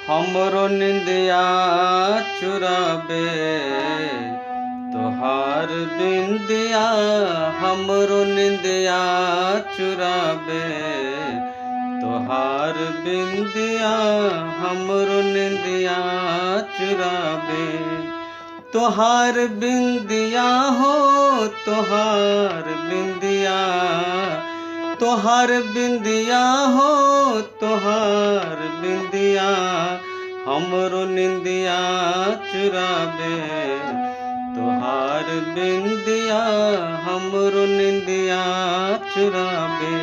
हमरो निंदिया चुराबे तोहार बिंदिया। हमरो निंदिया चुराबे तोहार बिंदिया। हमरो निंदिया चुराबे तोहार बिंदिया हो। तोहार बिंदिया तोहार बिंदिया हो। तोहार बिंदिया हमरो निंदिया चुराबे तोहार बिंदिया। हमरो निंदिया चुराबे।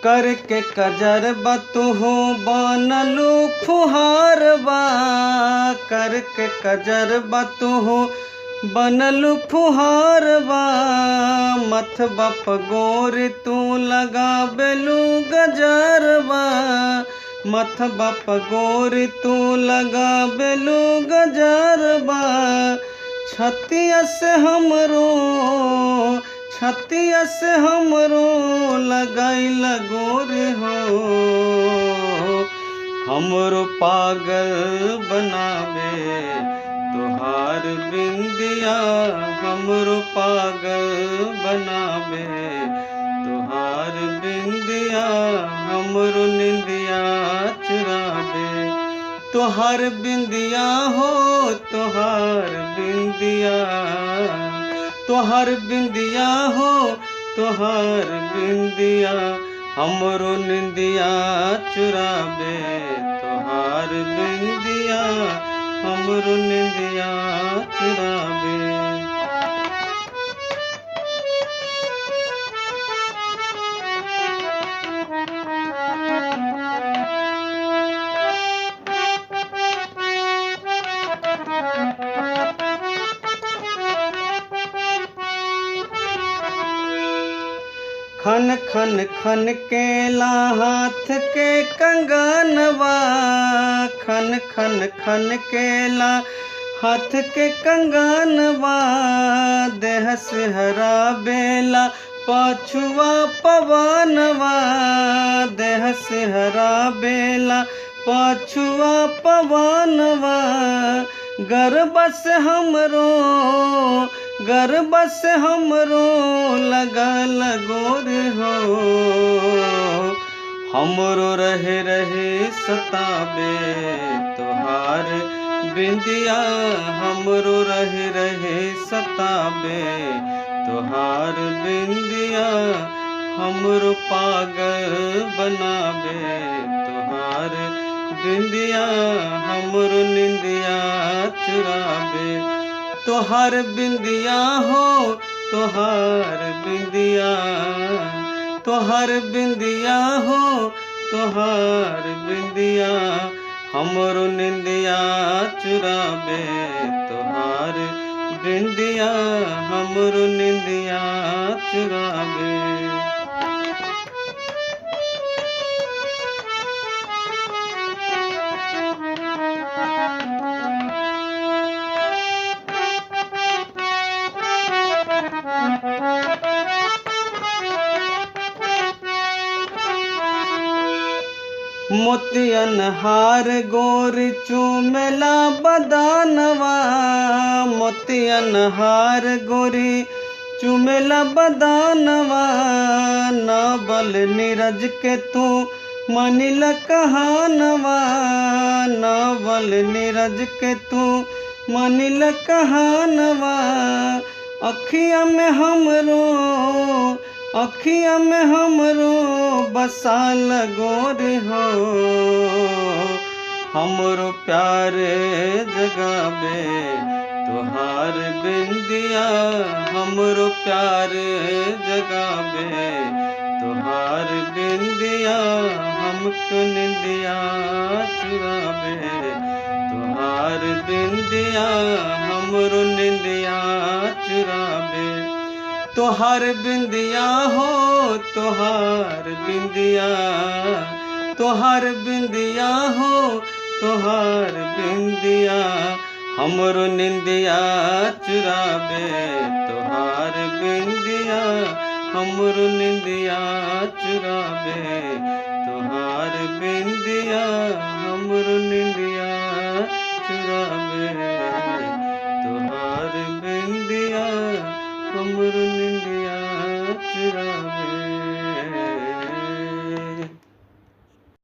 करके कजर बतुहू बनलू फुहारबा। करके कजर बतुहू बनलू फुहारबा। मथबा पगोर तू लगाबेलू गजरबा। मथबा पगोर तू लगाबेलू गजरबा। छतिया से हमरो छतिया से हमरो लगाइल गोर हो। हमरो पागल बनावे तोहार बिंदिया। हमरो पागल बनावे तोहार बिंदिया। हमरो निंदिया चुराबे तोहार बिंदिया हो। तोहार बिंदिया तोहार बिंदिया हो। तोहार बिंदिया हमरो निंदिया चुराबे तोहार बिंदिया। हमरो निंदिया चुराबे। खन खन खन केला हाथ के कंगनवा। खन खन खन केला हाथ के कंगनवा। देह सिहरा बेला पछुआ पवनवा। देह सिहरा बेला पछुआ पवनवा। गर्बस हमरो गर्बस हमरो लगल गोर हो। हमरो रहे रहे सताबे तोहार बिंदिया। हमरो रहे रहे सताबे तोहार बिंदिया। हमरो पागल बनाबे तोहार बिंदिया। हमरो निंदिया चुराबे तोहार बिंदिया हो। तोहार बिंदिया तोहार बिंदिया हो। तोहार बिंदिया हमरो निंदिया चुराबे तोहार बिंदिया। हमरो निंदिया चुराबे। मोतियन हार गोर चूमेला बदानवा। मोतियन हार गोरी चूमेला बदानवा। नावल नीरज के तू मनिल कहानवा। नावल नीरज के तू मनिल कहानवा। अखिया में हमरो अखिया में हमरो बसाल गोर हो। हमरो प्यार जगाबे तोहार बिंदिया। हमरो प्यार जगाबे तोहार बिंदिया। हमको निंदिया चुराबे तोहार बिंदिया। हमरो निंदिया चुराबे तोहार बिंदिया हो तोहार बिंदिया, तोहार बिंदिया हो तोहार बिंदिया, हमरो निंदिया चुराबे तोहार बिंदिया, हमरो निंदिया चुराबे तोहार बिंदिया, हमरो निंदिया चुराबे।